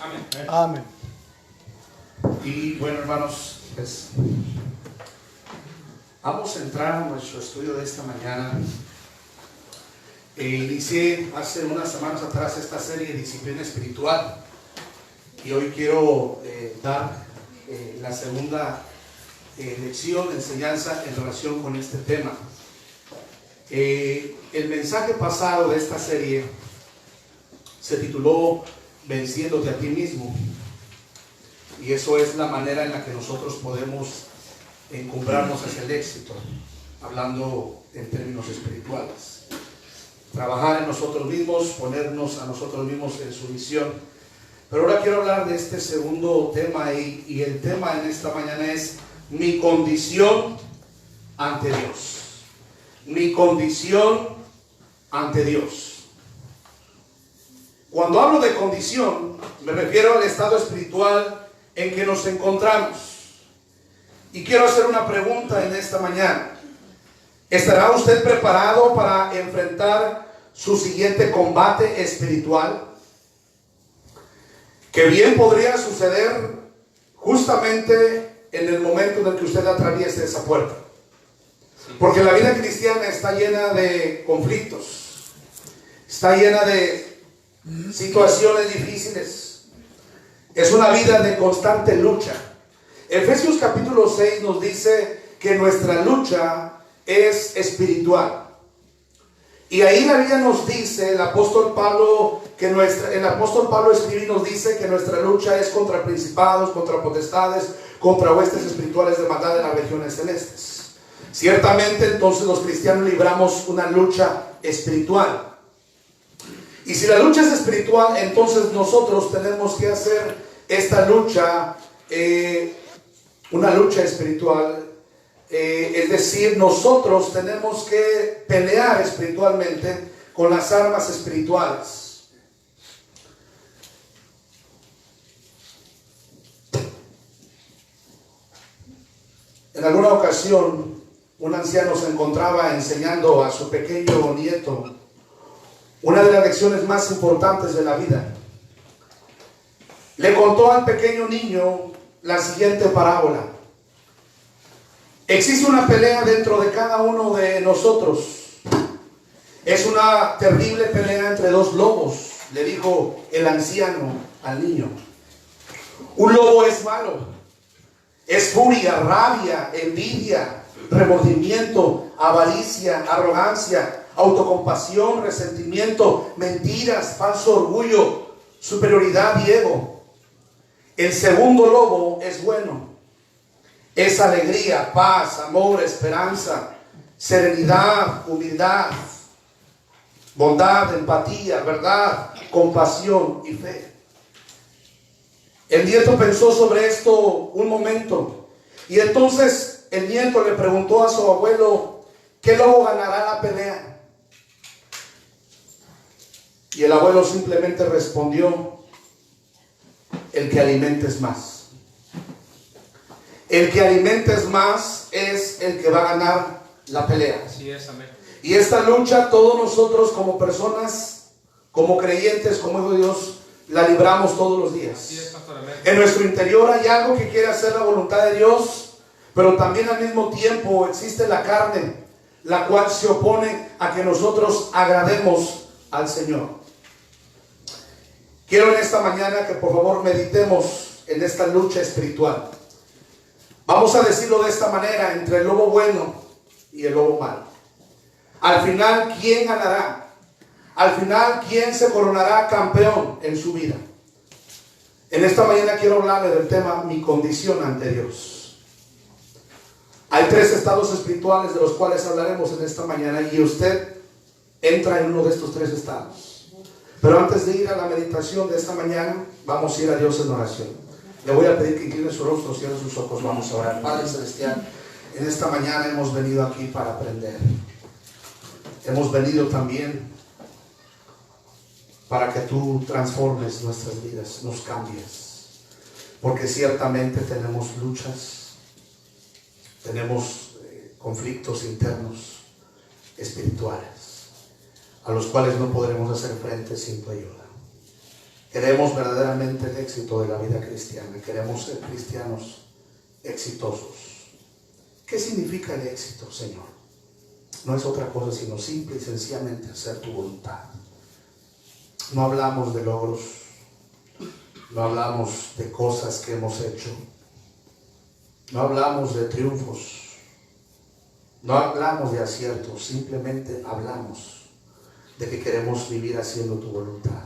Amén. Amén. Y bueno, hermanos, pues, vamos a entrar a nuestro estudio de esta mañana. Inicié hace unas semanas atrás esta serie de disciplina espiritual y hoy quiero dar la segunda lección, enseñanza en relación con este tema. El mensaje pasado de esta serie se tituló Venciéndote a ti mismo, y eso es la manera en la que nosotros podemos encumbrarnos hacia el éxito, hablando en términos espirituales. Trabajar en nosotros mismos, ponernos a nosotros mismos en su misión. Pero ahora quiero hablar de este segundo tema y el tema en esta mañana es mi condición ante Dios. Mi condición ante Dios. Cuando hablo de condición, me refiero al estado espiritual en que nos encontramos. Y quiero hacer una pregunta en esta mañana. ¿Estará usted preparado para enfrentar su siguiente combate espiritual? Que bien podría suceder justamente en el momento en el que usted atraviese esa puerta. Porque la vida cristiana está llena de conflictos, está llena de situaciones difíciles. Es una vida de constante lucha. Efesios capítulo 6 nos dice que nuestra lucha es espiritual. Y ahí la Biblia nos dice, el apóstol Pablo escribe y nos dice que nuestra lucha es contra principados, contra potestades, contra huestes espirituales de maldad en las regiones celestes. Ciertamente entonces los cristianos libramos una lucha espiritual. Y si la lucha es espiritual, entonces nosotros tenemos que hacer esta lucha, una lucha espiritual. Es decir, nosotros tenemos que pelear espiritualmente con las armas espirituales. En alguna ocasión, un anciano se encontraba enseñando a su pequeño nieto una de las lecciones más importantes de la vida. Le contó al pequeño niño la siguiente parábola. Existe una pelea dentro de cada uno de nosotros. Es una terrible pelea entre dos lobos, le dijo el anciano al niño. Un lobo es malo. Es furia, rabia, envidia, remordimiento, avaricia, arrogancia, autocompasión, resentimiento, mentiras, falso orgullo, superioridad y ego. El segundo lobo es bueno. Es alegría, paz, amor, esperanza, serenidad, humildad, bondad, empatía, verdad, compasión y fe. El nieto pensó sobre esto un momento y entonces el nieto le preguntó a su abuelo, ¿qué lobo ganará la pelea? Y el abuelo simplemente respondió, el que alimentes más. El que alimentes más es el que va a ganar la pelea. Así es, amén. Y esta lucha todos nosotros como personas, como creyentes, como hijos de Dios, la libramos todos los días. Así es, pastor, amén. En nuestro interior hay algo que quiere hacer la voluntad de Dios, pero también al mismo tiempo existe la carne, la cual se opone a que nosotros agrademos al Señor. Quiero en esta mañana que por favor meditemos en esta lucha espiritual. Vamos a decirlo de esta manera, entre el lobo bueno y el lobo malo. Al final, ¿quién ganará? Al final, ¿quién se coronará campeón en su vida? En esta mañana quiero hablarle del tema mi condición ante Dios. Hay tres estados espirituales de los cuales hablaremos en esta mañana y usted entra en uno de estos tres estados. Pero antes de ir a la meditación de esta mañana, vamos a ir a Dios en oración. Le voy a pedir que incline su rostro, cierre sus ojos, vamos a orar. Padre Celestial, en esta mañana hemos venido aquí para aprender. Hemos venido también para que tú transformes nuestras vidas, nos cambies. Porque ciertamente tenemos luchas, tenemos conflictos internos, espirituales, a los cuales no podremos hacer frente sin tu ayuda. Queremos verdaderamente el éxito de la vida cristiana. Queremos ser cristianos exitosos. ¿Qué significa el éxito, Señor? No es otra cosa sino simple y sencillamente hacer tu voluntad. No hablamos de logros, no hablamos de cosas que hemos hecho, no hablamos de triunfos, no hablamos de aciertos, simplemente hablamos de que queremos vivir haciendo tu voluntad.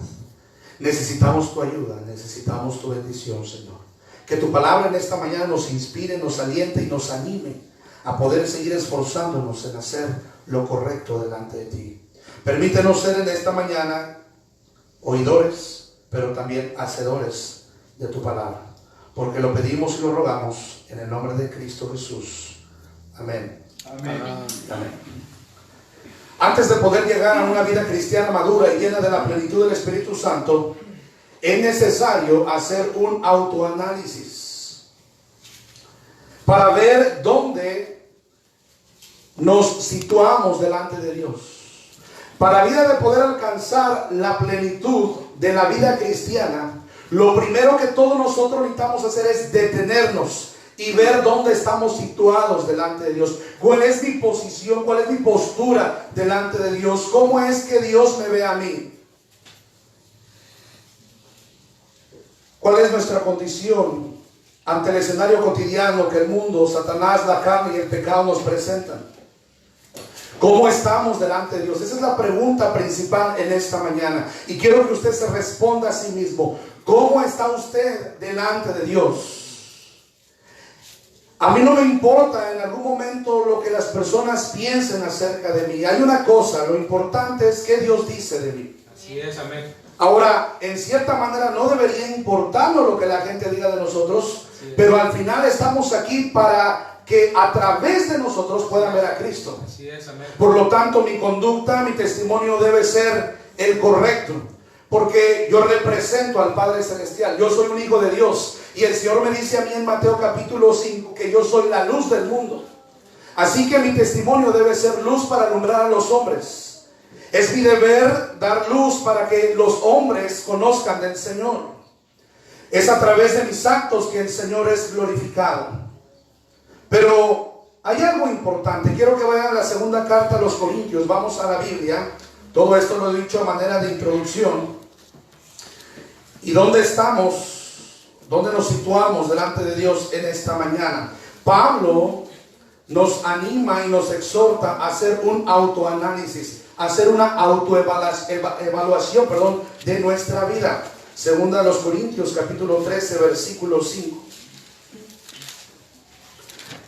Necesitamos tu ayuda, necesitamos tu bendición, Señor. Que tu palabra en esta mañana nos inspire, nos aliente y nos anime a poder seguir esforzándonos en hacer lo correcto delante de ti. Permítenos ser en esta mañana oidores, pero también hacedores de tu palabra. Porque lo pedimos y lo rogamos en el nombre de Cristo Jesús. Amén. Amén. Amén. Antes de poder llegar a una vida cristiana madura y llena de la plenitud del Espíritu Santo, es necesario hacer un autoanálisis para ver dónde nos situamos delante de Dios. Para vida de poder alcanzar la plenitud de la vida cristiana, lo primero que todos nosotros necesitamos hacer es detenernos y ver dónde estamos situados delante de Dios. ¿Cuál es mi posición? ¿Cuál es mi postura delante de Dios? ¿Cómo es que Dios me ve a mí? ¿Cuál es nuestra condición ante el escenario cotidiano que el mundo, Satanás, la carne y el pecado nos presentan? ¿Cómo estamos delante de Dios? Esa es la pregunta principal en esta mañana. Y quiero que usted se responda a sí mismo. ¿Cómo está usted delante de Dios? A mí no me importa en algún momento lo que las personas piensen acerca de mí. Hay una cosa, lo importante es qué Dios dice de mí. Así es, amén. Ahora, en cierta manera no debería importarnos lo que la gente diga de nosotros, sí, pero al final estamos aquí para que a través de nosotros puedan ver a Cristo. Así es, amén. Por lo tanto, mi conducta, mi testimonio debe ser el correcto, porque yo represento al Padre Celestial. Yo soy un hijo de Dios y el Señor me dice a mí en Mateo capítulo 5 que yo soy la luz del mundo. Así que mi testimonio debe ser luz para alumbrar a los hombres. Es mi deber dar luz para que los hombres conozcan del Señor. Es a través de mis actos que el Señor es glorificado. Pero hay algo importante. Quiero que vayan a la segunda carta a los Corintios. Vamos a la Biblia. Todo esto lo he dicho a manera de introducción. ¿Y dónde estamos? ¿Dónde nos situamos delante de Dios en esta mañana? Pablo nos anima y nos exhorta a hacer un autoanálisis, a hacer una autoevaluación, de nuestra vida. Segunda de los Corintios, capítulo 13, versículo 5.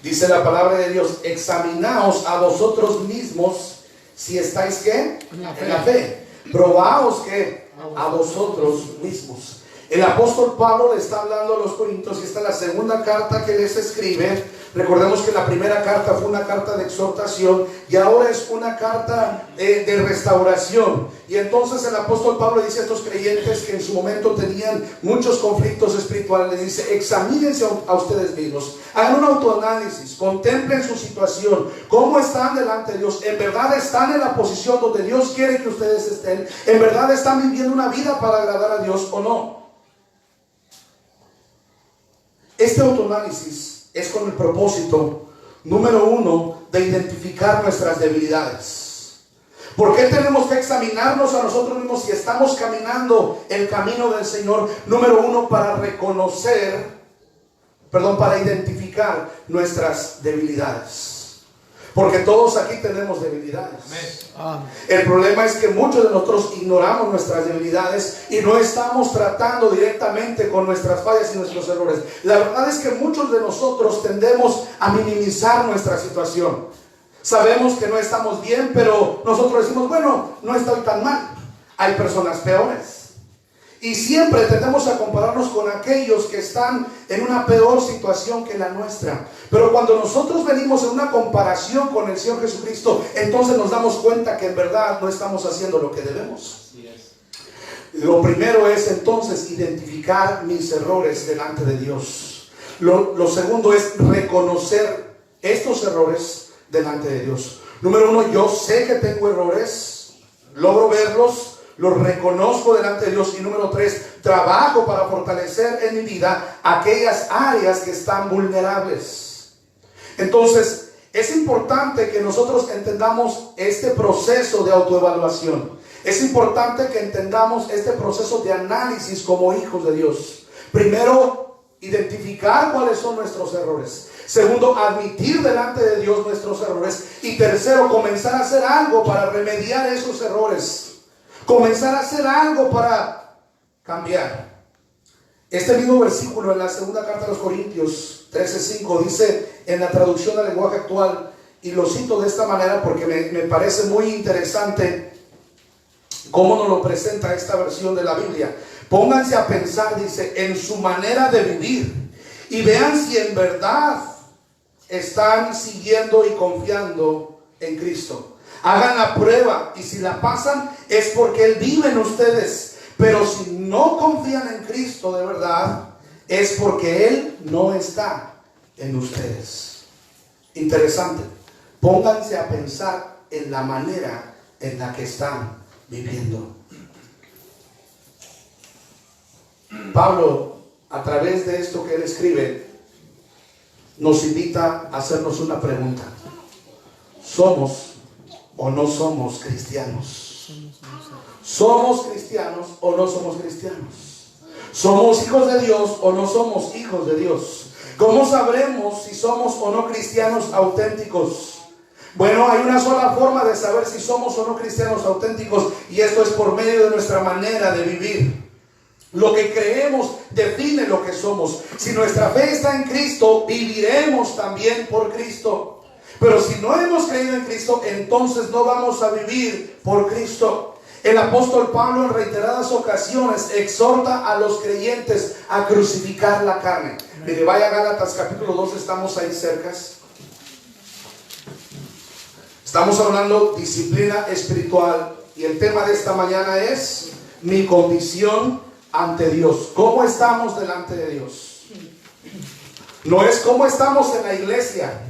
Dice la palabra de Dios: examinaos a vosotros mismos si estáis ¿qué? En la fe. Probaos ¿qué? A vosotros mismos. El apóstol Pablo le está hablando a los Corintios y esta es la segunda carta que les escribe. Recordemos que la primera carta fue una carta de exhortación y ahora es una carta de restauración. Y entonces el apóstol Pablo dice a estos creyentes que en su momento tenían muchos conflictos espirituales, les dice: examínense a ustedes mismos, hagan un autoanálisis, contemplen su situación, cómo están delante de Dios. ¿En verdad están en la posición donde Dios quiere que ustedes estén? ¿En verdad están viviendo una vida para agradar a Dios o no? Este autoanálisis es con el propósito, número uno, de identificar nuestras debilidades. ¿Por qué tenemos que examinarnos a nosotros mismos si estamos caminando el camino del Señor? Número uno, para para identificar nuestras debilidades. Porque todos aquí tenemos debilidades. El problema es que muchos de nosotros ignoramos nuestras debilidades y no estamos tratando directamente con nuestras fallas y nuestros errores. La verdad es que muchos de nosotros tendemos a minimizar nuestra situación. Sabemos que no estamos bien, pero nosotros decimos: bueno, no estoy tan mal. Hay personas peores. Y siempre tendemos a compararnos con aquellos que están en una peor situación que la nuestra. Pero cuando nosotros venimos en una comparación con el Señor Jesucristo, entonces nos damos cuenta que en verdad no estamos haciendo lo que debemos. Así es. Lo primero es entonces identificar mis errores delante de Dios. Lo segundo es reconocer estos errores delante de Dios. Número uno, yo sé que tengo errores, logro verlos, Lo reconozco delante de Dios. Y número 3, trabajo para fortalecer en mi vida aquellas áreas que están vulnerables. Entonces, es importante que nosotros entendamos este proceso de autoevaluación. Es importante que entendamos este proceso de análisis como hijos de Dios. Primero, identificar cuáles son nuestros errores. Segundo, admitir delante de Dios nuestros errores. Y tercero, comenzar a hacer algo para remediar esos errores. Comenzar a hacer algo para cambiar. Este mismo versículo en la segunda carta a los Corintios 13:5 dice en la traducción al lenguaje actual, y lo cito de esta manera porque me parece muy interesante cómo nos lo presenta esta versión de la Biblia. Pónganse a pensar, dice, en su manera de vivir y vean si en verdad están siguiendo y confiando en Cristo. Hagan la prueba y si la pasan es porque Él vive en ustedes. Pero si no confían en Cristo de verdad, es porque Él no está en ustedes. Interesante. Pónganse a pensar en la manera en la que están viviendo. Pablo, a través de esto que él escribe, nos invita a hacernos una pregunta. ¿Somos o no somos cristianos? ¿Somos cristianos o no somos cristianos? ¿Somos hijos de Dios o no somos hijos de Dios? ¿Cómo sabremos si somos o no cristianos auténticos? Bueno, hay una sola forma de saber si somos o no cristianos auténticos, y esto es por medio de nuestra manera de vivir. Lo que creemos define lo que somos. Si nuestra fe está en Cristo, viviremos también por Cristo. Pero si no hemos creído en Cristo, entonces no vamos a vivir por Cristo. El apóstol Pablo en reiteradas ocasiones exhorta a los creyentes a crucificar la carne. Mire, vaya a Gálatas capítulo 2, estamos ahí cerca. Estamos hablando disciplina espiritual y el tema de esta mañana es mi condición ante Dios. ¿Cómo estamos delante de Dios? No es cómo estamos en la iglesia,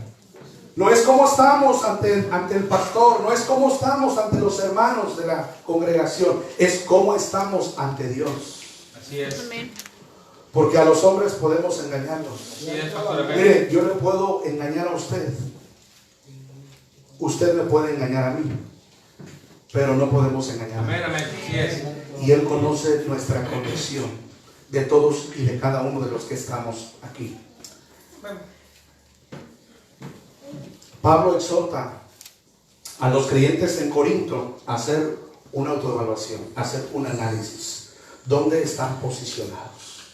no es cómo estamos ante el pastor, no es cómo estamos ante los hermanos de la congregación, es cómo estamos ante Dios. Así es. Porque a los hombres podemos engañarlos. Así es, pastor. Mire, yo le puedo engañar a usted. Usted me puede engañar a mí, pero no podemos engañar a mí. Amén, amén. Así es. Y Él conoce nuestra condición, de todos y de cada uno de los que estamos aquí. Pablo exhorta a los creyentes en Corinto a hacer una autoevaluación, a hacer un análisis. ¿Dónde están posicionados?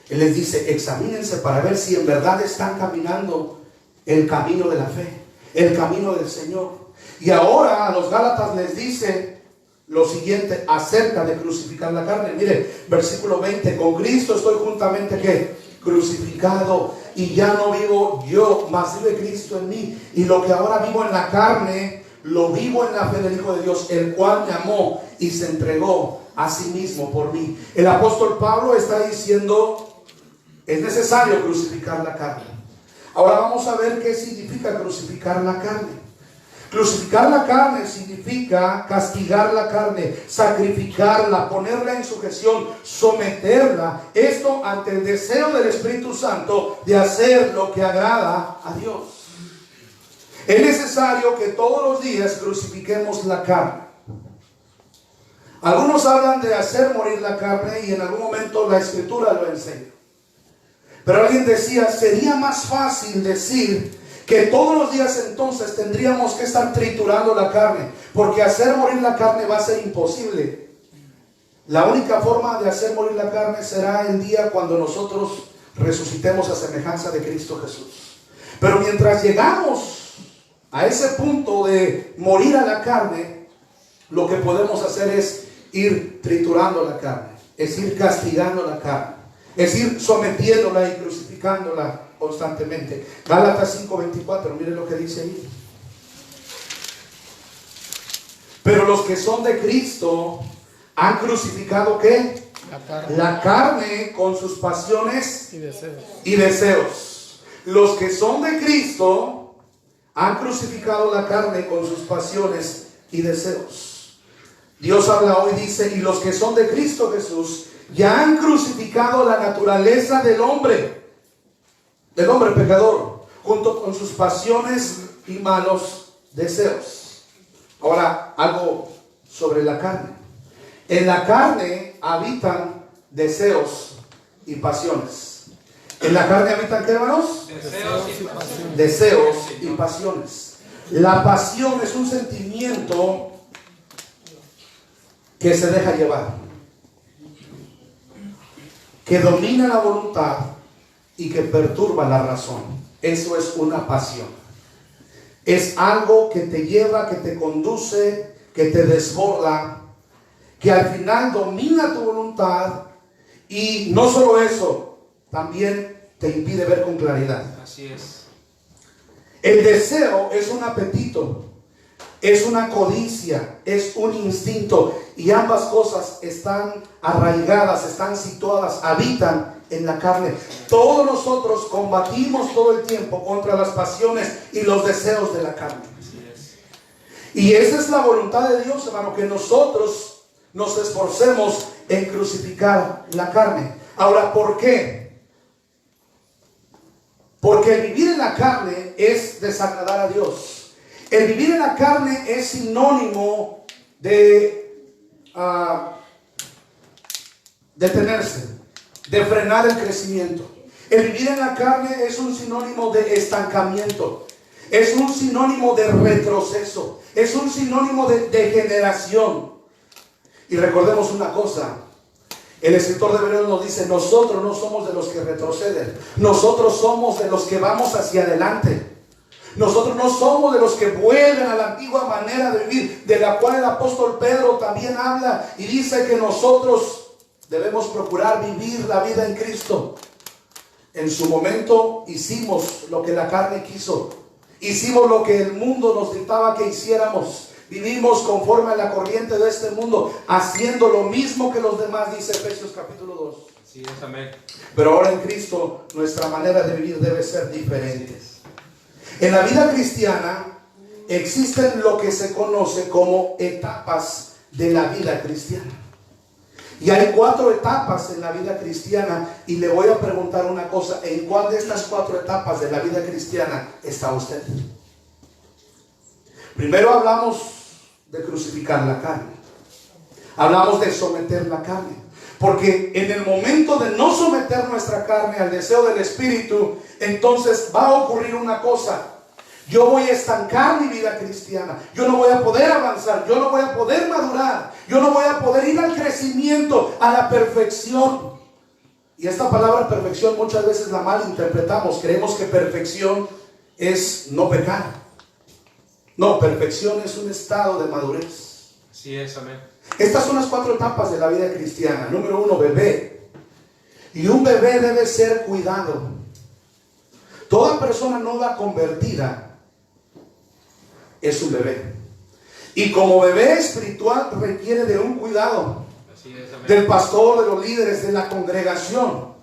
Él les dice, examínense para ver si en verdad están caminando el camino de la fe, el camino del Señor. Y ahora a los Gálatas les dice lo siguiente acerca de crucificar la carne. Mire, versículo 20, con Cristo estoy juntamente ¿qué? Crucificado, y ya no vivo yo, mas vive Cristo en mí. Y lo que ahora vivo en la carne, lo vivo en la fe del Hijo de Dios, el cual me amó y se entregó a sí mismo por mí. El apóstol Pablo está diciendo, es necesario crucificar la carne. Ahora vamos a ver qué significa crucificar la carne. Crucificar la carne significa castigar la carne, sacrificarla, ponerla en sujeción, someterla. Esto ante el deseo del Espíritu Santo de hacer lo que agrada a Dios. Es necesario que todos los días crucifiquemos la carne. Algunos hablan de hacer morir la carne y en algún momento la Escritura lo enseña. Pero alguien decía, sería más fácil decir que todos los días entonces tendríamos que estar triturando la carne, porque hacer morir la carne va a ser imposible. La única forma de hacer morir la carne será el día cuando nosotros resucitemos a semejanza de Cristo Jesús. Pero mientras llegamos a ese punto de morir a la carne, lo que podemos hacer es ir triturando la carne, es ir castigando la carne, es ir sometiéndola y crucificándola constantemente. Gálatas 5:24, miren lo que dice ahí. Pero los que son de Cristo han crucificado ¿qué? La carne con sus pasiones y deseos. Los que son de Cristo han crucificado la carne con sus pasiones y deseos. Dios habla hoy, dice, y los que son de Cristo Jesús ya han crucificado la naturaleza del hombre pecador, junto con sus pasiones y malos deseos. Ahora, algo sobre la carne. En la carne habitan deseos y pasiones. ¿En la carne habitan qué, hermanos? Deseos y pasiones. Deseos y pasiones. La pasión es un sentimiento que se deja llevar, que domina la voluntad y que perturba la razón. Eso es una pasión. Es algo que te lleva, que te conduce, que te desborda, que al final domina tu voluntad, y no solo eso, también te impide ver con claridad. Así es. El deseo es un apetito, es una codicia, es un instinto, y ambas cosas están arraigadas, están situadas, habitan en la carne. Todos nosotros combatimos todo el tiempo contra las pasiones y los deseos de la carne. Así es. Y esa es la voluntad de Dios, hermano, que nosotros nos esforcemos en crucificar la carne. Ahora, ¿por qué? Porque el vivir en la carne es desagradar a Dios. El vivir en la carne es sinónimo de detenerse, de frenar el crecimiento. El vivir en la carne es un sinónimo de estancamiento, es un sinónimo de retroceso, es un sinónimo de degeneración. Y recordemos una cosa, el escritor de Hebreos nos dice: nosotros no somos de los que retroceden, nosotros somos de los que vamos hacia adelante. Nosotros no somos de los que vuelven a la antigua manera de vivir, de la cual el apóstol Pedro también habla y dice que nosotros debemos procurar vivir la vida en Cristo. En su momento hicimos lo que la carne quiso, hicimos lo que el mundo nos dictaba que hiciéramos, vivimos conforme a la corriente de este mundo, haciendo lo mismo que los demás, dice Efesios capítulo 2. Así es, amén. Pero ahora en Cristo nuestra manera de vivir debe ser diferente. En la vida cristiana existen lo que se conoce como etapas de la vida cristiana. Y hay 4 etapas en la vida cristiana, y le voy a preguntar una cosa: ¿en cuál de estas 4 etapas de la vida cristiana está usted? Primero hablamos de crucificar la carne. Hablamos de someter la carne. Porque en el momento de no someter nuestra carne al deseo del Espíritu, entonces va a ocurrir una cosa: yo voy a estancar mi vida cristiana, yo no voy a poder avanzar, yo no voy a poder madurar, yo no voy a poder ir al crecimiento, a la perfección. Y esta palabra perfección muchas veces la malinterpretamos. Creemos que perfección es no pecar. No, perfección es un estado de madurez. Así es, amén. Estas son las 4 etapas de la vida cristiana. Número 1, bebé. Y un bebé debe ser cuidado. Toda persona nueva convertida es un bebé. Y como bebé espiritual requiere de un cuidado. Así es, amén. Del pastor, de los líderes, de la congregación.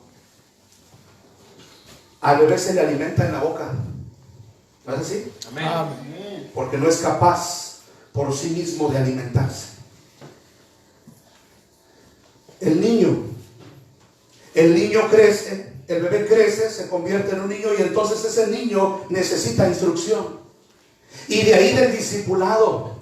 Al bebé se le alimenta en la boca, ¿no es así? Amén. Amén. Porque no es capaz por sí mismo de alimentarse. El niño crece, el bebé crece, se convierte en un niño, y entonces ese niño necesita instrucción. Y de ahí del discipulado,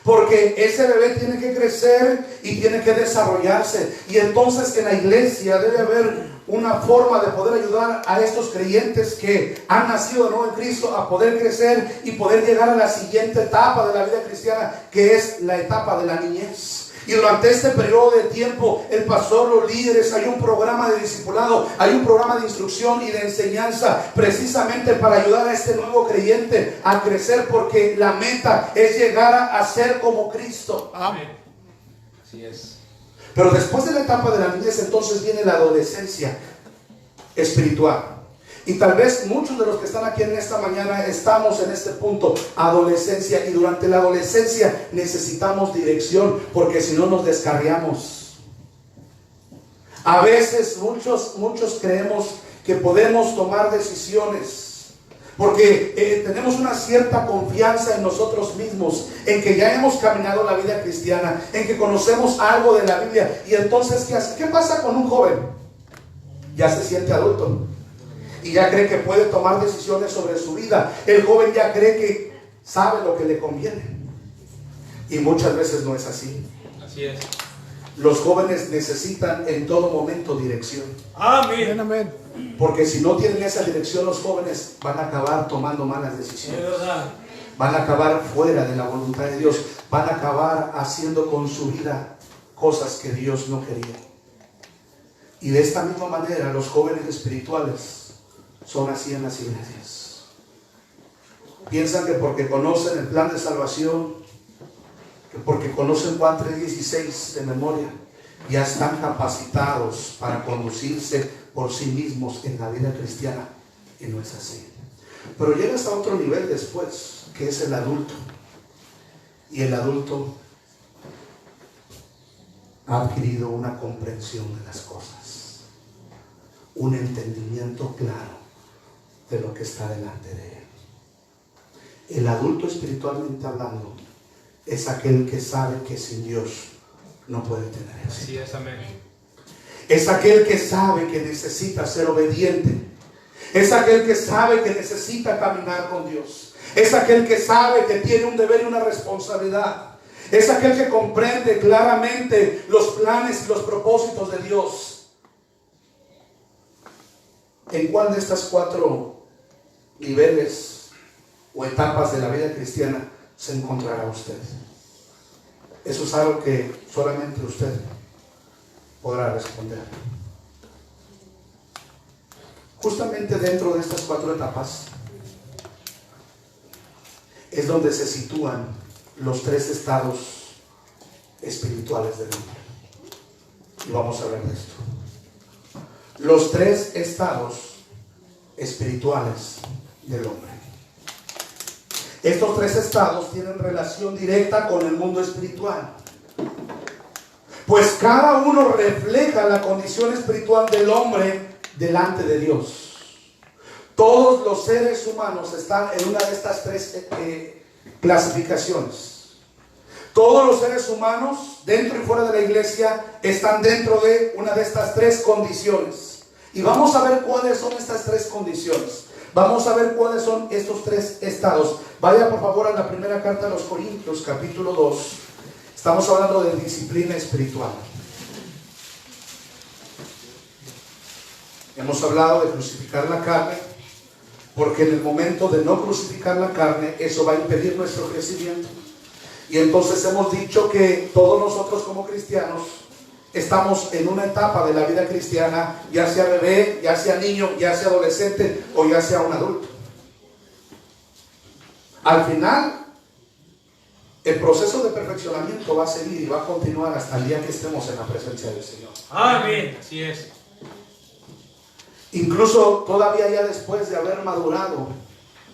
porque ese bebé tiene que crecer y tiene que desarrollarse. Y entonces en la iglesia debe haber una forma de poder ayudar a estos creyentes que han nacido de nuevo en Cristo a poder crecer y poder llegar a la siguiente etapa de la vida cristiana, que es la etapa de la niñez. Y durante este periodo de tiempo, el pastor, los líderes, hay un programa de discipulado, hay un programa de instrucción y de enseñanza, precisamente para ayudar a este nuevo creyente a crecer, porque la meta es llegar a ser como Cristo. Amén. Así es. Pero después de la etapa de la niñez, entonces viene la adolescencia espiritual. Y tal vez muchos de los que están aquí en esta mañana estamos en este punto, adolescencia. Y durante la adolescencia necesitamos dirección, porque si no nos descarriamos. A veces muchos creemos que podemos tomar decisiones Porque tenemos una cierta confianza en nosotros mismos, en que ya hemos caminado la vida cristiana, en que conocemos algo de la Biblia. Y entonces, ¿qué hace? ¿Qué pasa con un joven? Ya se siente adulto y ya cree que puede tomar decisiones sobre su vida. El joven ya cree que sabe lo que le conviene. Y muchas veces no es así. Así es. Los jóvenes necesitan en todo momento dirección. Amén. Amén. Porque si no tienen esa dirección, los jóvenes van a acabar tomando malas decisiones. Van a acabar fuera de la voluntad de Dios. Van a acabar haciendo con su vida cosas que Dios no quería. Y de esta misma manera los jóvenes espirituales son así en las iglesias. Piensan que porque conocen el plan de salvación, que porque conocen Juan 3:16 de memoria, ya están capacitados para conducirse por sí mismos en la vida cristiana. Y no es así. Pero llegas a otro nivel después, que es el adulto. Y el adulto ha adquirido una comprensión de las cosas, un entendimiento claro de lo que está delante de él. El adulto, espiritualmente hablando, es aquel que sabe que sin Dios no puede tener éxito. Así es, amén. Es aquel que sabe que necesita ser obediente. Es aquel que sabe que necesita caminar con Dios. Es aquel que sabe que tiene un deber y una responsabilidad. Es aquel que comprende claramente los planes y los propósitos de Dios. ¿En cuál de estas 4 niveles o etapas de la vida cristiana se encontrará usted? Eso es algo que solamente usted podrá responder. Justamente dentro de estas 4 etapas es donde se sitúan los 3 estados espirituales del hombre. Y vamos a ver de esto. Los 3 estados espirituales del hombre. Estos 3 estados tienen relación directa con el mundo espiritual. Pues cada uno refleja la condición espiritual del hombre delante de Dios. Todos los seres humanos están en una de estas 3 clasificaciones. Todos los seres humanos, dentro y fuera de la iglesia, están dentro de una de estas 3 condiciones. Y vamos a ver cuáles son estas 3 condiciones. Vamos a ver cuáles son estos 3 estados. Vaya por favor a la primera carta a los Corintios, capítulo 2. Estamos hablando de disciplina espiritual. Hemos hablado de crucificar la carne, porque en el momento de no crucificar la carne, eso va a impedir nuestro crecimiento. Y entonces hemos dicho que todos nosotros como cristianos estamos en una etapa de la vida cristiana, ya sea bebé, ya sea niño, ya sea adolescente o ya sea un adulto. Al final, el proceso de perfeccionamiento va a seguir y va a continuar hasta el día que estemos en la presencia del Señor. Amén. Así es. Incluso todavía ya después de haber madurado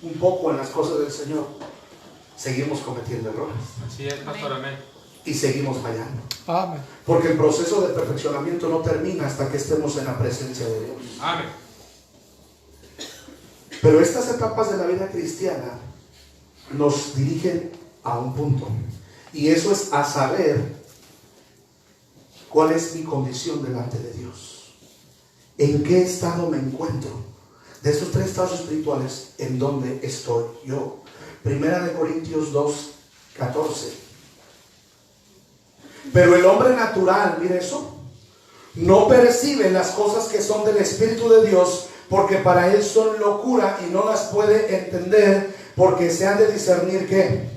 un poco en las cosas del Señor, seguimos cometiendo errores. Así es, pastor, amén. Y seguimos fallando. Amén. Porque el proceso de perfeccionamiento no termina hasta que estemos en la presencia de Dios. Amén. Pero estas etapas de la vida cristiana nos dirigen a un punto. Y eso es a saber cuál es mi condición delante de Dios. ¿En qué estado me encuentro? De estos 3 estados espirituales, ¿en dónde estoy yo? Primera de Corintios 2:14. Pero el hombre natural, mire eso, no percibe las cosas que son del Espíritu de Dios, porque para él son locura y no las puede entender, porque se han de discernir ¿qué?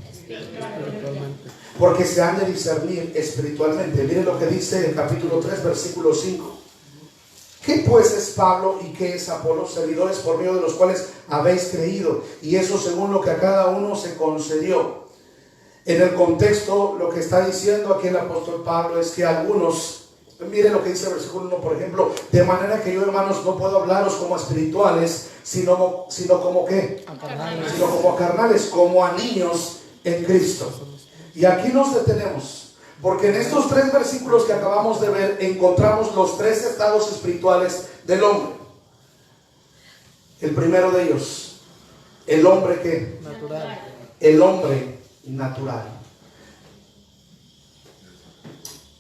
Porque se han de discernir espiritualmente. Mire lo que dice el capítulo 3, versículo 5. ¿Qué pues es Pablo y qué es Apolo? Servidores por medio de los cuales habéis creído, y eso según lo que a cada uno se concedió. En el contexto, lo que está diciendo aquí el apóstol Pablo es que algunos, mire lo que dice el versículo 1, por ejemplo: de manera que yo, hermanos, no puedo hablaros como a espirituales, sino como ¿qué? Sino como a carnales, como a niños en Cristo. Y aquí nos detenemos, porque en estos 3 versículos que acabamos de ver encontramos los 3 estados espirituales del hombre. El primero de ellos El hombre ¿qué? Natural. El hombre natural.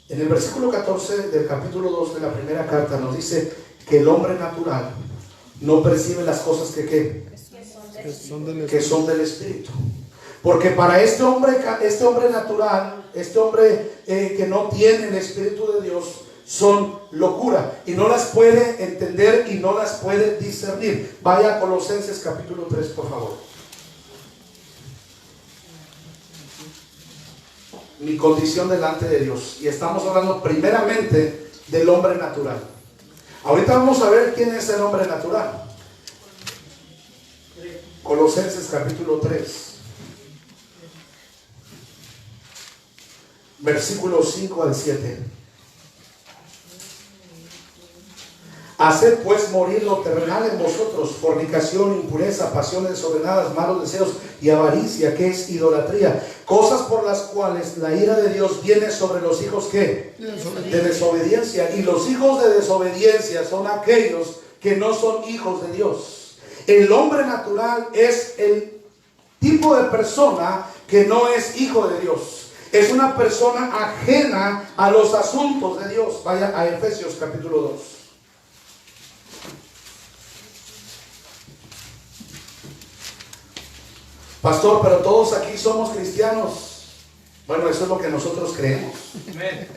En el versículo 14 del capítulo 2 de la primera carta nos dice que el hombre natural no percibe las cosas que son del Espíritu. Porque para este hombre natural, este hombre que no tiene el Espíritu de Dios, son locura y no las puede entender y no las puede discernir. Vaya a Colosenses capítulo 3, por favor. Mi condición delante de Dios. Y estamos hablando primeramente del hombre natural. Ahorita vamos a ver quién es el hombre natural. Colosenses capítulo 3. Versículos 5 al 7. Haced pues morir lo terrenal en vosotros: fornicación, impureza, pasiones desordenadas, malos deseos y avaricia, que es idolatría, cosas por las cuales la ira de Dios viene sobre los hijos ¿qué? De desobediencia. Y los hijos de desobediencia son aquellos que no son hijos de Dios. El hombre natural es el tipo de persona que no es hijo de Dios. Es una persona ajena a los asuntos de Dios. Vaya a Efesios capítulo 2. Pastor, pero todos aquí somos cristianos. Bueno, eso es lo que nosotros creemos. Amén.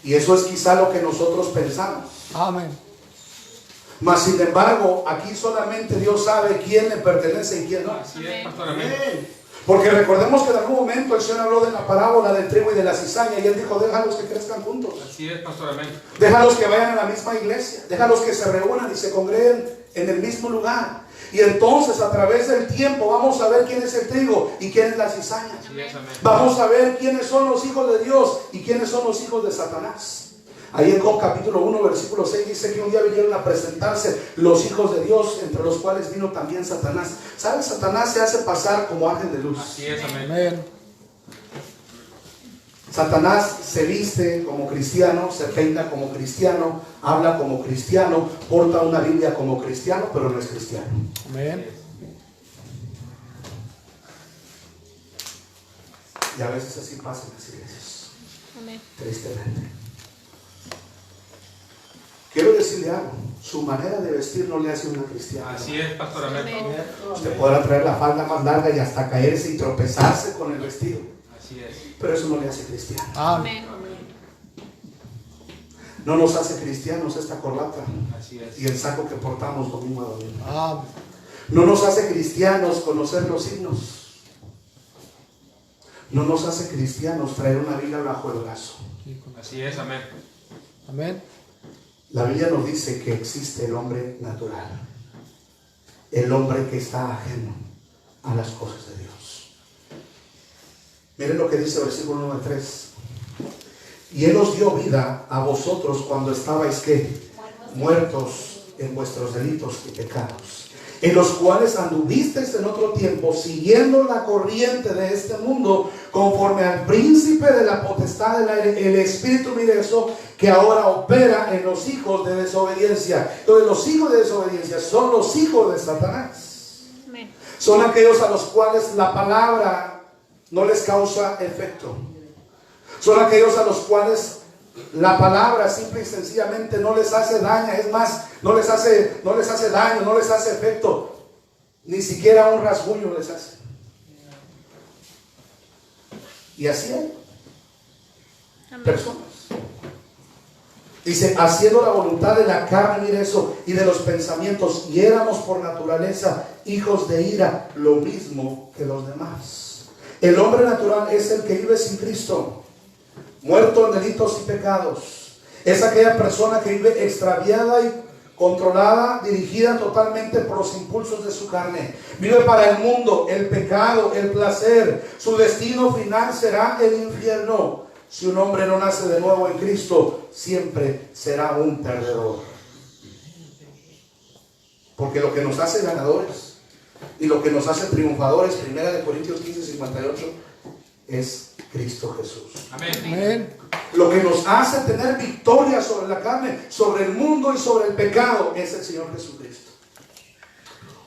Y eso es quizá lo que nosotros pensamos. Amén. Mas sin embargo, aquí solamente Dios sabe quién le pertenece y quién no. Así es, pastor. Amén. Porque recordemos que en algún momento el Señor habló de la parábola del trigo y de la cizaña, y Él dijo: déjalos que crezcan juntos. Así es, pastor. Amén. Déjalos que vayan a la misma iglesia. Déjalos que se reúnan y se congreguen en el mismo lugar. Y entonces a través del tiempo vamos a ver quién es el trigo y quién es la cizaña. Así es, amén. Vamos a ver quiénes son los hijos de Dios y quiénes son los hijos de Satanás. Ahí en Job capítulo 1 versículo 6 dice que un día vinieron a presentarse los hijos de Dios, entre los cuales vino también Satanás. ¿Sabes? Satanás se hace pasar como ángel de luz. Así es, amén. Amén. Satanás se viste como cristiano, se peina como cristiano, habla como cristiano, porta una Biblia como cristiano, pero no es cristiano. Amén. Y a veces así pasa en las iglesias. Amén. Tristemente. Quiero decirle algo: su manera de vestir no le hace una cristiana. Así es, pastor. Amén. Usted podrá traer la falda más larga y hasta caerse y tropezarse con el vestido, Así es. pero eso no le hace cristiano. Amén. No nos hace cristianos esta corbata Así es. y el saco que portamos domingo a domingo. Amén. No nos hace cristianos conocer los himnos. No nos hace cristianos traer una Biblia bajo el brazo. Así es, amén. Amén. La Biblia nos dice que existe el hombre natural, el hombre que está ajeno a las cosas de Dios. Miren lo que dice el versículo 9 al 3. Y Él os dio vida a vosotros cuando estabais ¿qué? Muertos en vuestros delitos y pecados, en los cuales anduvisteis en otro tiempo, siguiendo la corriente de este mundo, conforme al príncipe de la potestad del aire, el espíritu, mire eso, que ahora opera en los hijos de desobediencia. Entonces los hijos de desobediencia son los hijos de Satanás. Amén. Son aquellos a los cuales la palabra no les causa efecto. Son aquellos a los cuales la palabra simple y sencillamente no les hace daño. Es más, no les hace daño, no les hace efecto. Ni siquiera un rasguño les hace. Y así hay personas. Dice, haciendo la voluntad de la carne, mire eso, y de los pensamientos, y éramos por naturaleza hijos de ira, lo mismo que los demás. El hombre natural es el que vive sin Cristo, muerto en delitos y pecados. Es aquella persona que vive extraviada y controlada, dirigida totalmente por los impulsos de su carne. Vive para el mundo, el pecado, el placer. Su destino final será el infierno. Si un hombre no nace de nuevo en Cristo, siempre será un perdedor. Porque lo que nos hace ganadores y lo que nos hace triunfadores, 1 Corintios 15:58, es Cristo Jesús. Amén. Amén. Lo que nos hace tener victoria sobre la carne, sobre el mundo y sobre el pecado, es el Señor Jesucristo.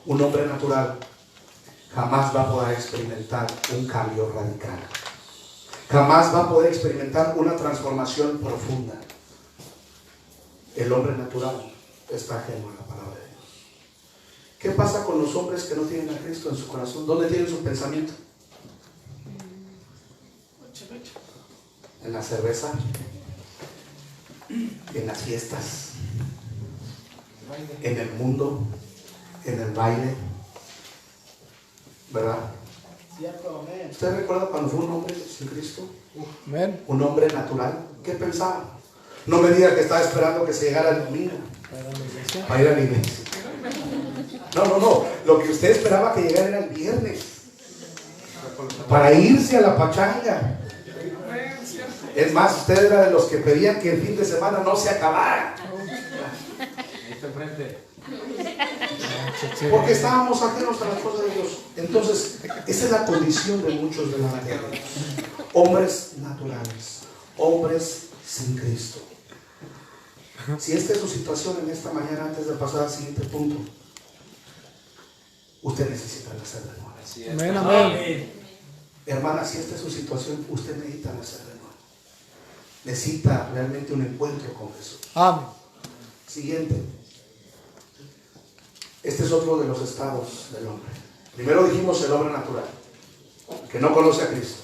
Un hombre natural jamás va a poder experimentar un cambio radical. Jamás va a poder experimentar una transformación profunda. El hombre natural está ajeno a la palabra de Dios. ¿Qué pasa con los hombres que no tienen a Cristo en su corazón? ¿Dónde tienen su pensamiento? En la cerveza, en las fiestas, en el mundo, en el baile, ¿verdad? ¿Usted recuerda cuando fue un hombre sin Cristo? Un hombre natural. ¿Qué pensaba? No me diga que estaba esperando que se llegara el domingo para ir a la iglesia. No. Lo que usted esperaba que llegara era el viernes para irse a la pachanga. Es más, usted era de los que pedían que el fin de semana no se acabara. Ahí está enfrente. Porque estábamos ajenos a las cosas de Dios. Entonces, esa es la condición de muchos de la tierra. Hombres naturales, hombres sin Cristo. Si esta es su situación en esta mañana, antes de pasar al siguiente punto, usted necesita nacer de nuevo. Así es. Amén, amén. Hermana, si esta es su situación, usted necesita nacer de nuevo. Necesita realmente un encuentro con Jesús. Amén. Siguiente. Este es otro de los estados del hombre. Primero dijimos el hombre natural, que no conoce a Cristo,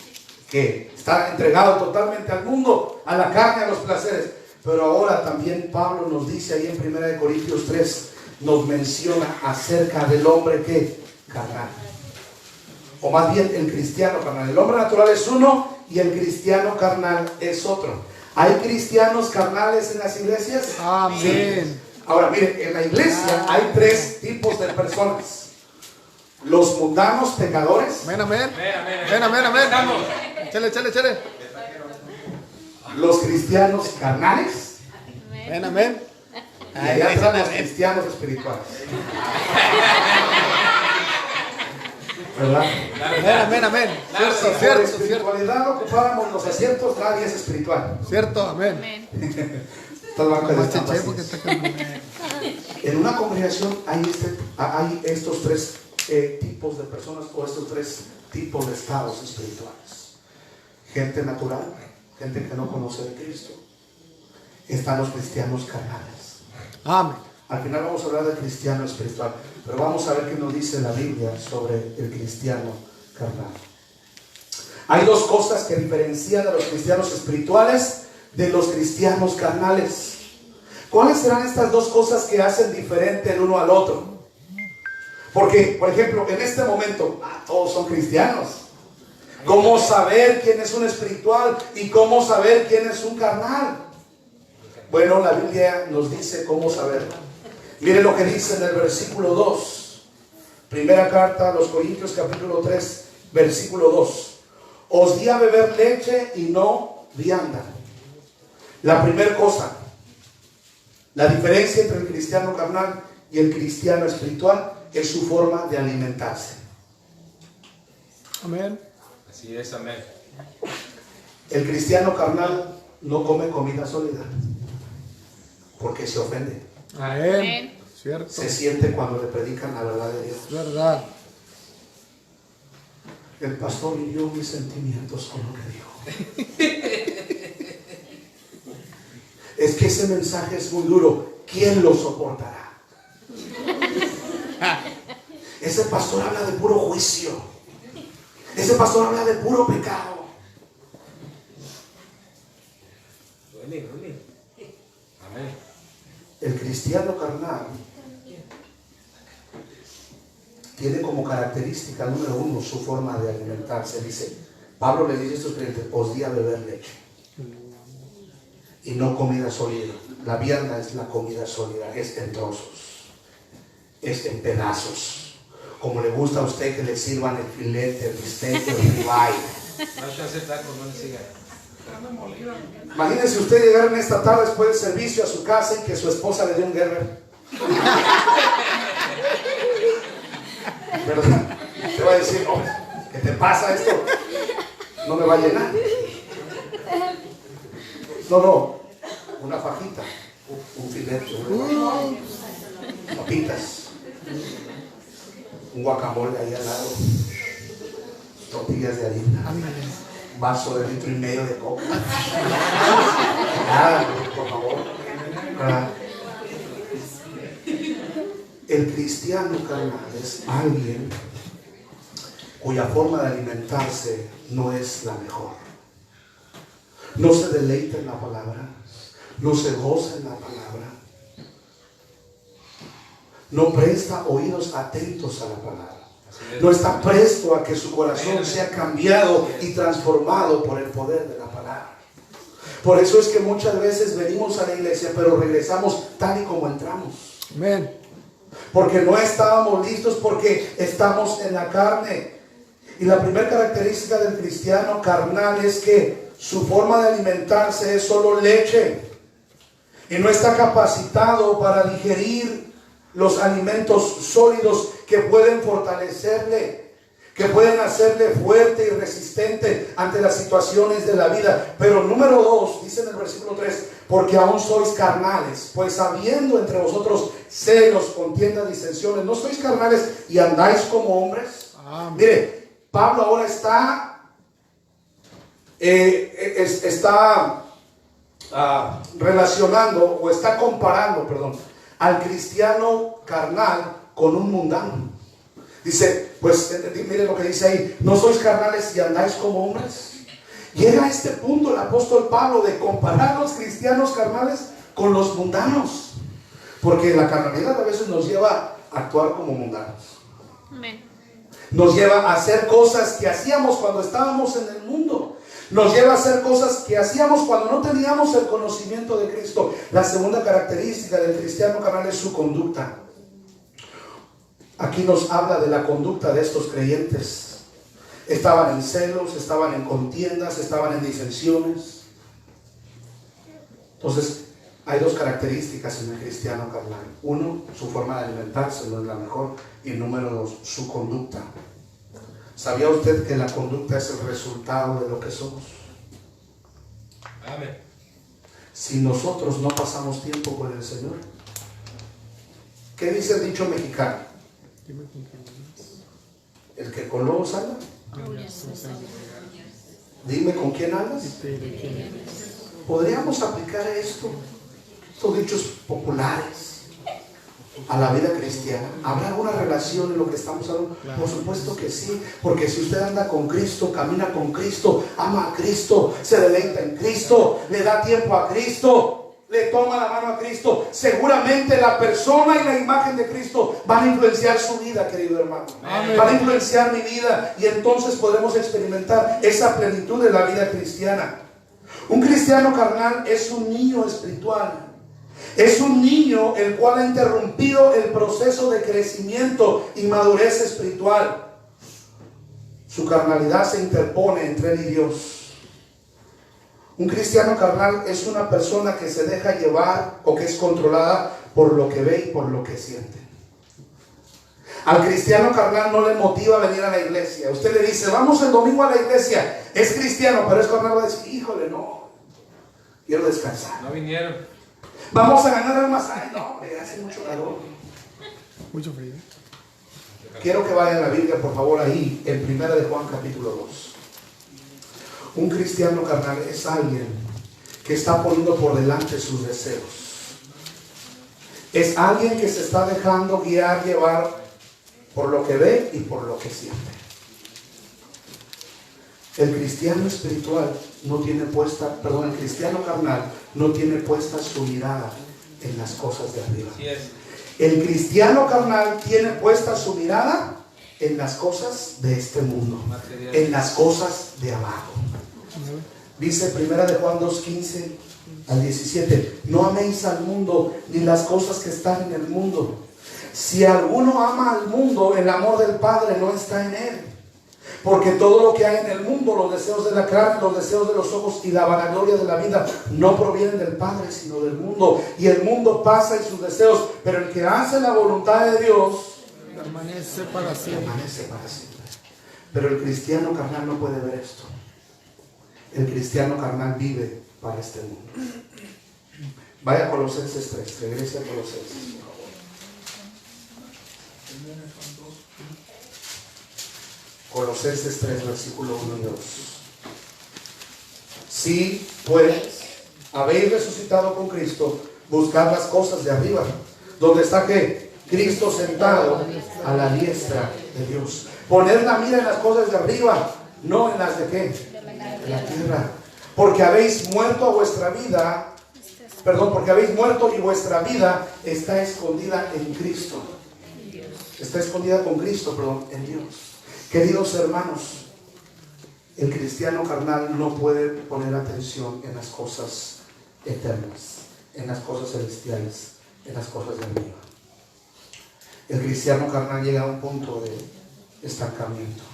que está entregado totalmente al mundo, a la carne, a los placeres. Pero ahora también Pablo nos dice ahí en 1 Corintios 3, nos menciona acerca del hombre que carnal. O más bien el cristiano carnal. El hombre natural es uno y el cristiano carnal es otro. ¿Hay cristianos carnales en las iglesias? Amén. Sí. Ahora, miren, en la iglesia hay tres tipos de personas. Los mundanos pecadores. Amén, amén. Amén, Amén, amén, Estamos. amén. Chele. Los cristianos carnales. Amén, amén. Y allá están los cristianos espirituales. ¿Verdad? Amén. Si Cierto. por espiritualidad ocupáramos los asientos, nadie es espiritual. Cierto, amén. Estas bancas Más están cheche porque vacías. está con- En una congregación hay estos tres tipos de personas o estos tres tipos de estados espirituales. Gente natural, gente que no conoce de Cristo. Están los cristianos carnales. Amén. Al final vamos a hablar del cristiano espiritual, pero vamos a ver qué nos dice la Biblia sobre el cristiano carnal. Hay dos cosas que diferencian a los cristianos espirituales de los cristianos carnales. ¿Cuáles serán estas dos cosas que hacen diferente el uno al otro? Porque, por ejemplo, en este momento, todos son cristianos. ¿Cómo saber quién es un espiritual y cómo saber quién es un carnal? Bueno, la Biblia nos dice cómo saberlo. Mire lo que dice en el versículo 2. Primera carta a los Corintios, capítulo 3, versículo 2. Os di a beber leche y no vianda. La primera cosa, la diferencia entre el cristiano carnal y el cristiano espiritual es su forma de alimentarse. Amén. Así es, amén. El cristiano carnal no come comida sólida porque se ofende. Amén. Cierto. Se siente cuando le predican la verdad de Dios. Verdad. El pastor hirió mis sentimientos con lo que dijo. Es que ese mensaje es muy duro. ¿Quién lo soportará? Ese pastor habla de puro juicio. Ese pastor habla de puro pecado. Amén. El cristiano carnal tiene como característica número uno su forma de alimentarse. Dice, Pablo le dice a estos creyentes, os di a beber leche y no comida sólida. La vianda es la comida sólida, es en trozos, es en pedazos, como le gusta a usted que le sirvan el filete, el bistec, el ribeye. No se hace tacos, no le siga. Imagínense usted llegar en esta tarde después del servicio a su casa y que su esposa le dé un Gerber. ¿Verdad? Te va a decir, oh, ¿qué te pasa esto? No me va a llenar. No, una fajita, un filete, papitas, un guacamole ahí al lado, tortillas de harina, vaso de 1,5 litros de coca. Nada, por favor. ¿Verdad? El cristiano carnal es alguien cuya forma de alimentarse no es la mejor. No se deleita en la palabra, no se goza en la palabra, no presta oídos atentos a la palabra, no está presto a que su corazón sea cambiado y transformado por el poder de la palabra. Por eso es que muchas veces venimos a la iglesia, pero regresamos tal y como entramos. Amén. Porque no estábamos listos, porque estamos en la carne. Y la primera característica del cristiano carnal es que su forma de alimentarse es solo leche. Y no está capacitado para digerir los alimentos sólidos que pueden fortalecerle, que pueden hacerle fuerte y resistente ante las situaciones de la vida. Pero número 2, dice en el versículo 3, porque aún sois carnales, pues habiendo entre vosotros celos, contiendas, disensiones, ¿no sois carnales y andáis como hombres? Mire, Pablo ahora está relacionando, o está comparando, al cristiano carnal con un mundano. Dice, pues mire lo que dice ahí, ¿no sois carnales y andáis como hombres? Llega a este punto el apóstol Pablo de comparar a los cristianos carnales con los mundanos, porque la carnalidad a veces nos lleva a actuar como mundanos. Amén. Nos lleva a hacer cosas que hacíamos cuando estábamos en el mundo. Nos lleva a hacer cosas que hacíamos cuando no teníamos el conocimiento de Cristo. La segunda característica del cristiano carnal es su conducta. Aquí nos habla de la conducta de estos creyentes. Estaban en celos, estaban en contiendas, estaban en disensiones. Entonces, hay 2 características en el cristiano carnal. 1, su forma de alimentarse no es la mejor. Y número 2, su conducta. ¿Sabía usted que la conducta es el resultado de lo que somos? Amén. Si nosotros no pasamos tiempo con el Señor, ¿qué dice el dicho mexicano? El que con lobos anda, dime con quién andas. ¿Podríamos aplicar estos dichos populares a la vida cristiana? ¿Habrá alguna relación en lo que estamos hablando? Por supuesto que sí, porque si usted anda con Cristo, camina con Cristo, ama a Cristo, se deleita en Cristo, le da tiempo a Cristo, le toma la mano a Cristo, seguramente la persona y la imagen de Cristo van a influenciar su vida, querido hermano. Amén. Van a influenciar mi vida, y entonces podremos experimentar esa plenitud de la vida cristiana. Un cristiano carnal es un niño espiritual. Es un niño el cual ha interrumpido el proceso de crecimiento y madurez espiritual. Su carnalidad se interpone entre él y Dios. Un cristiano carnal es una persona que se deja llevar o que es controlada por lo que ve y por lo que siente. Al cristiano carnal no le motiva venir a la iglesia. Usted le dice, vamos el domingo a la iglesia. Es cristiano, pero es carnal, va a decir, híjole, no, quiero descansar. No vinieron. Vamos a ganar almas. Ay, no, hace mucho calor. Mucho frío. Quiero que vayan a la Biblia, por favor, ahí, en 1 de Juan capítulo 2. Un cristiano carnal es alguien que está poniendo por delante sus deseos. Es alguien que se está dejando guiar, llevar por lo que ve y por lo que siente. El cristiano espiritual no tiene puesta, el cristiano carnal no tiene puesta su mirada en las cosas de arriba. Así es. El cristiano carnal tiene puesta su mirada en las cosas de este mundo, en las cosas de abajo. Dice 1 de Juan 2:15 al 17, no améis al mundo ni las cosas que están en el mundo. Si alguno ama al mundo, el amor del Padre no está en él. Porque todo lo que hay en el mundo, los deseos de la carne, los deseos de los ojos y la vanagloria de la vida, no provienen del Padre, sino del mundo. Y el mundo pasa y sus deseos, pero el que hace la voluntad de Dios permanece para siempre. Pero el cristiano carnal no puede ver esto. El cristiano carnal vive para este mundo. Vaya a Colosenses 3, regrese a Colosenses, por favor. Colosenses 3, versículo 1 y 2. Si pues habéis resucitado con Cristo, buscad las cosas de arriba, donde está ¿qué? Cristo sentado a la diestra de Dios. Poner la mira en las cosas de arriba, no en las de ¿qué? De la tierra. Porque habéis muerto a vuestra vida, porque habéis muerto y vuestra vida está escondida en Cristo. Está escondida con Cristo, en Dios. Queridos hermanos, el cristiano carnal no puede poner atención en las cosas eternas, en las cosas celestiales, en las cosas de arriba. El cristiano carnal llega a un punto de estancamiento.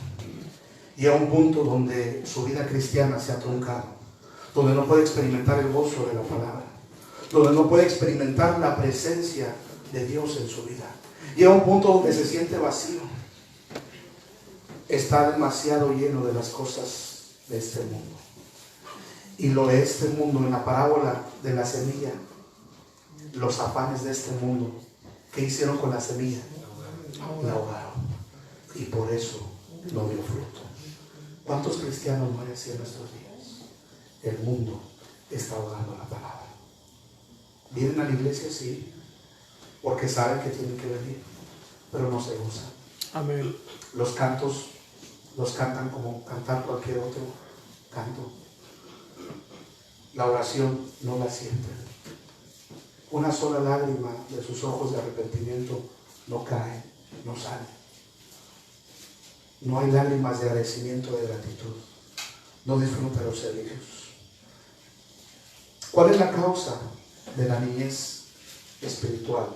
Llega a un punto donde su vida cristiana se ha truncado, donde no puede experimentar el gozo de la palabra, donde no puede experimentar la presencia de Dios en su vida. Llega a un punto donde se siente vacío. Está demasiado lleno de las cosas de este mundo. Y lo de este mundo, en la parábola de la semilla, los afanes de este mundo, ¿qué hicieron con la semilla? La ahogaron. Y por eso no dio fruto. ¿Cuántos cristianos no hay así en nuestros días? El mundo está ahogando la palabra. Vienen a la iglesia, sí, porque saben que tienen que venir, pero no se gozan. Amén. Los cantos los cantan como cantar cualquier otro canto. La oración no la sienten. Una sola lágrima de sus ojos de arrepentimiento no cae, no sale. No hay lágrimas de agradecimiento, de gratitud. No disfruta los servicios. ¿Cuál es la causa de la niñez espiritual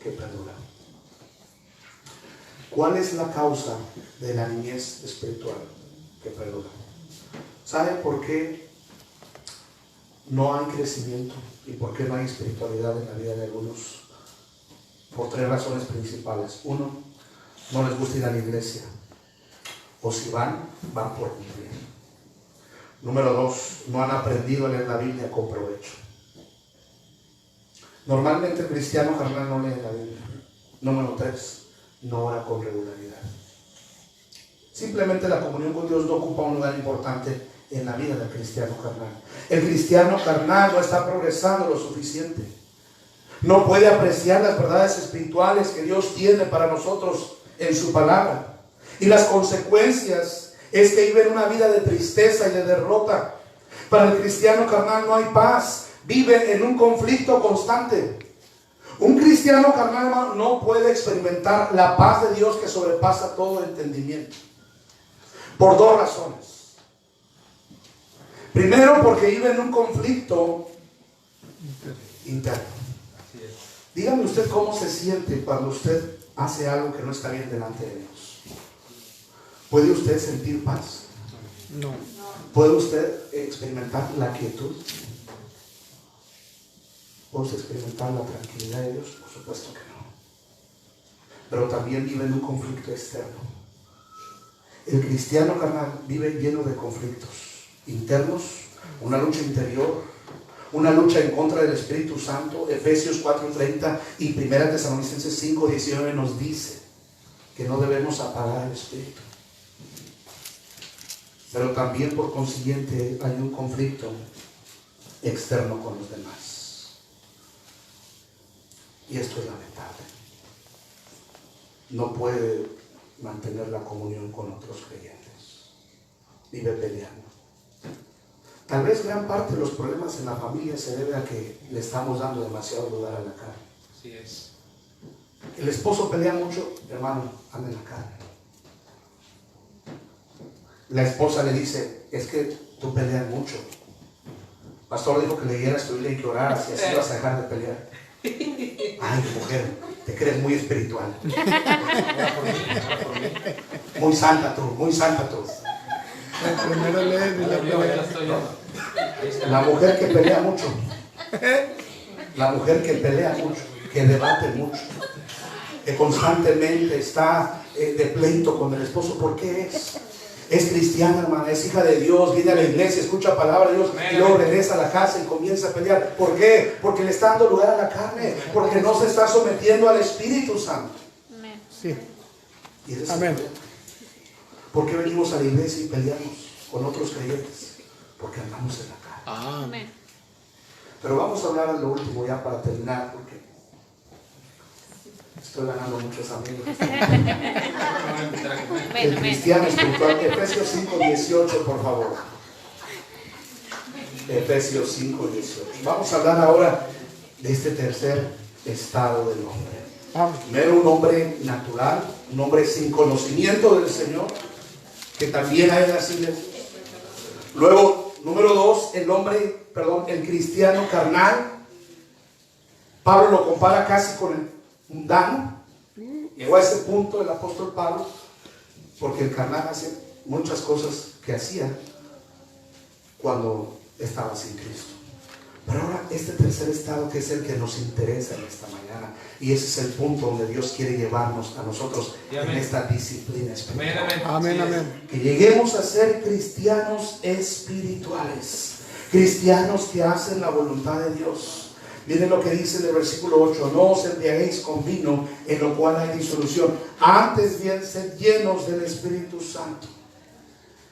que perdura? ¿Cuál es la causa de la niñez espiritual que perdura? ¿Sabe por qué no hay crecimiento y por qué no hay espiritualidad en la vida de algunos? Por 3 razones principales. 1, no les gusta ir a la iglesia. O si van por cumplir. Número 2, no han aprendido a leer la Biblia con provecho. Normalmente el cristiano carnal no lee la Biblia. Número 3, no ora con regularidad. Simplemente la comunión con Dios no ocupa un lugar importante en la vida del cristiano carnal. El cristiano carnal no está progresando lo suficiente. No puede apreciar las verdades espirituales que Dios tiene para nosotros en su palabra. Y las consecuencias es que vive una vida de tristeza y de derrota. Para el cristiano carnal no hay paz. Vive en un conflicto constante. Un cristiano carnal no puede experimentar la paz de Dios que sobrepasa todo entendimiento. Por 2 razones. Primero, porque vive en un conflicto interno. Dígame usted cómo se siente cuando usted hace algo que no está bien delante de Dios. ¿Puede usted sentir paz? No. ¿Puede usted experimentar la quietud? ¿Puede usted experimentar la tranquilidad de Dios? Por supuesto que no. Pero también vive en un conflicto externo. El cristiano carnal vive lleno de conflictos internos, una lucha interior, una lucha en contra del Espíritu Santo. Efesios 4:30 y 1 Tesalonicenses 5:19 nos dice que no debemos apagar el Espíritu. Pero también por consiguiente hay un conflicto externo con los demás. Y esto es lamentable. No puede mantener la comunión con otros creyentes. Vive peleando. Tal vez gran parte de los problemas en la familia se debe a que le estamos dando demasiado lugar a la carne. Así es. El esposo pelea mucho, hermano, anda en la carne. La esposa le dice, es que tú peleas mucho. El pastor dijo que leyeras tu Biblia y que oraras y así vas a dejar de pelear. Ay, mujer, te crees muy espiritual. Muy santa tú, muy santa tú. La primera ley de la pelea. La mujer que pelea mucho. La mujer que pelea mucho, que debate mucho, que constantemente está de pleito con el esposo. ¿Por qué es? Es cristiana, hermana, es hija de Dios, viene a la iglesia, escucha palabra de Dios y luego regresa a la casa y comienza a pelear. ¿Por qué? Porque le está dando lugar a la carne, porque no se está sometiendo al Espíritu Santo. Sí. Y ese es Amén. el problema. ¿Por qué venimos a la iglesia y peleamos con otros creyentes? Porque andamos en la cara. Ah, Amén. Pero vamos a hablar de lo último ya para terminar, porque estoy ganando muchos amigos. El Amén. cristiano espiritual. Efesios 5:18, por favor. Efesios 5:18. Vamos a hablar ahora de este tercer estado del hombre. amén. Primero, un hombre natural, un hombre sin conocimiento del Señor, que también hay en las iglesias. Luego, número 2, el cristiano carnal. Pablo lo compara casi con el mundano. Llegó a ese punto el apóstol Pablo, porque el carnal hace muchas cosas que hacía cuando estaba sin Cristo. Pero ahora este tercer estado, que es el que nos interesa en esta mañana, y ese es el punto donde Dios quiere llevarnos a nosotros en esta disciplina espiritual. Amén, amén. Que lleguemos a ser cristianos espirituales, cristianos que hacen la voluntad de Dios. Miren lo que dice en el versículo 8: no os embriaguéis con vino, en lo cual hay disolución, antes bien sed llenos del Espíritu Santo.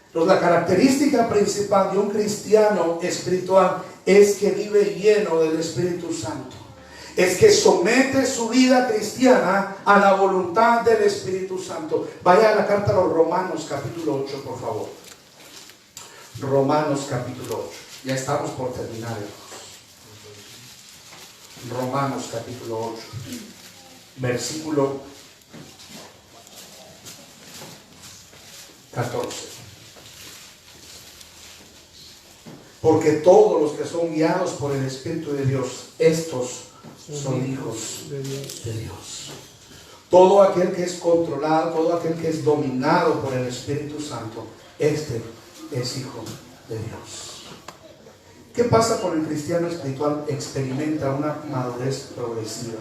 Entonces, la característica principal de un cristiano espiritual es que vive lleno del Espíritu Santo. Es que somete su vida cristiana a la voluntad del Espíritu Santo. Vaya a la carta a los Romanos capítulo 8, por favor. Romanos capítulo 8. Ya estamos por terminar, hermanos. Romanos capítulo 8, versículo 14. Porque todos los que son guiados por el Espíritu de Dios, estos son hijos de Dios. Todo aquel que es controlado, todo aquel que es dominado por el Espíritu Santo, este es hijo de Dios. ¿Qué pasa con el cristiano espiritual? Experimenta una madurez progresiva.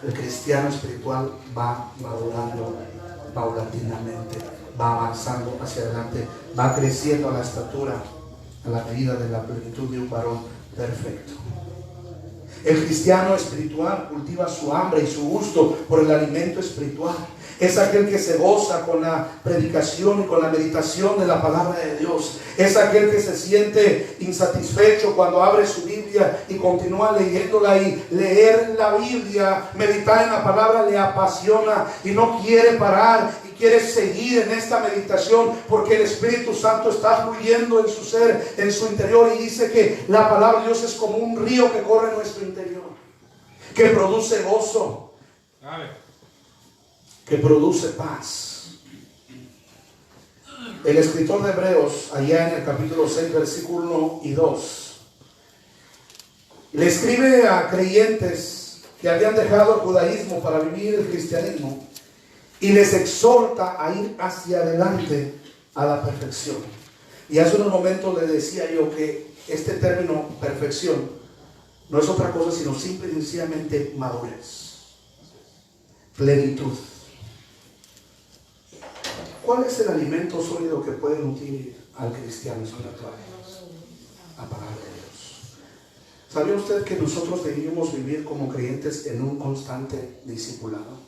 El cristiano espiritual va madurando paulatinamente, va avanzando hacia adelante, va creciendo a la estatura, a la medida de la plenitud de un varón perfecto. El cristiano espiritual cultiva su hambre y su gusto por el alimento espiritual. Es aquel que se goza con la predicación y con la meditación de la palabra de Dios. Es aquel que se siente insatisfecho cuando abre su Biblia y continúa leyéndola, y leer la Biblia, meditar en la palabra le apasiona y no quiere parar y quiere seguir en esta meditación, porque el Espíritu Santo está fluyendo en su ser, en su interior, y dice que la palabra de Dios es como un río que corre en nuestro interior, que produce gozo, que produce paz. El escritor de Hebreos, allá en el capítulo 6, versículo 1 y 2, le escribe a creyentes que habían dejado el judaísmo para vivir el cristianismo, y les exhorta a ir hacia adelante a la perfección. Y hace unos momentos le decía yo que este término perfección no es otra cosa sino simple y sencillamente madurez, plenitud. ¿Cuál es el alimento sólido que puede nutrir al cristiano espiritual? La palabra de Dios. ¿Sabía usted que nosotros debemos vivir como creyentes en un constante discipulado?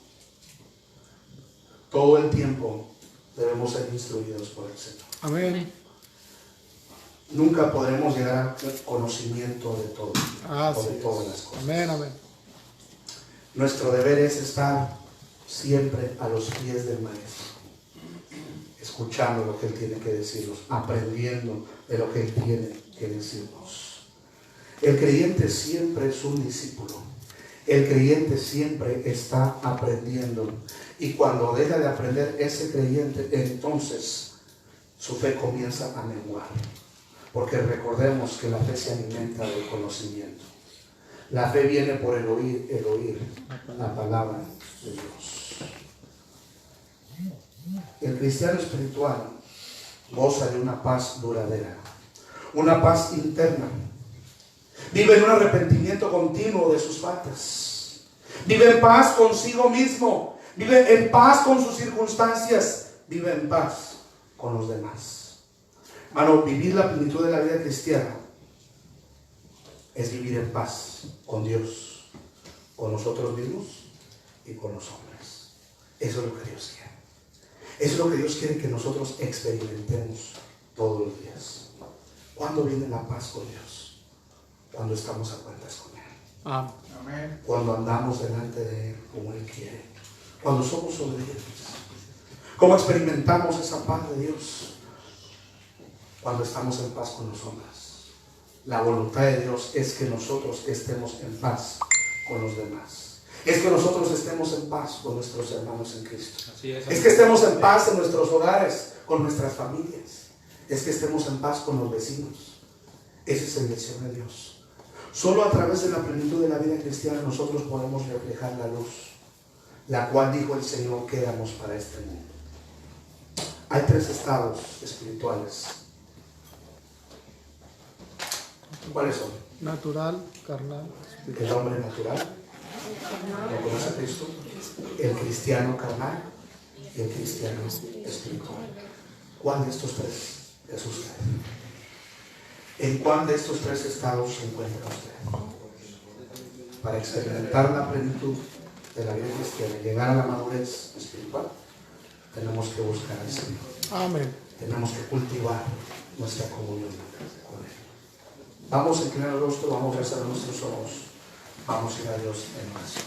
Todo el tiempo debemos ser instruidos por el Señor. Amén. Nunca podremos llegar al conocimiento de todo, o de todas las cosas. Amén, amén. Nuestro deber es estar siempre a los pies del Maestro, escuchando lo que Él tiene que decirnos, aprendiendo de lo que Él tiene que decirnos. El creyente siempre es un discípulo. El creyente siempre está aprendiendo. Y cuando deja de aprender ese creyente, entonces su fe comienza a menguar. Porque recordemos que la fe se alimenta del conocimiento. La fe viene por el oír la palabra de Dios. El cristiano espiritual goza de una paz duradera, una paz interna. Vive en un arrepentimiento continuo de sus faltas. Vive en paz consigo mismo. Vive en paz con sus circunstancias. Vive en paz con los demás. Hermano, vivir la plenitud de la vida cristiana es vivir en paz con Dios, con nosotros mismos y con los hombres. Eso es lo que Dios quiere. Eso es lo que Dios quiere que nosotros experimentemos todos los días. ¿Cuándo viene la paz con Dios? Cuando estamos a cuentas con Él. Amén. Cuando andamos delante de Él como Él quiere. Cuando somos obedientes. ¿Cómo experimentamos esa paz de Dios? Cuando estamos en paz con los hombres. La voluntad de Dios es que nosotros estemos en paz con los demás. Es que nosotros estemos en paz con nuestros hermanos en Cristo. Así es. Es que estemos en paz en nuestros hogares, con nuestras familias. Es que estemos en paz con los vecinos. Ese es el deseo de Dios. Solo a través de la plenitud de la vida cristiana nosotros podemos reflejar la luz, la cual dijo el Señor que éramos para este mundo. Hay 3 estados espirituales. ¿Cuáles son? Natural, carnal, El espiritual. hombre natural, ¿lo conoce a Cristo? El cristiano carnal y el cristiano espiritual. ¿Cuál de estos 3 es usted? ¿En cuál de estos 3 estados se encuentra usted? Para experimentar la plenitud de la vida cristiana y llegar a la madurez espiritual, tenemos que buscar al Señor. Amén. Tenemos que cultivar nuestra comunión con Él. Vamos a inclinar el rostro, vamos a cerrar nuestros ojos, vamos a ir a Dios en oración.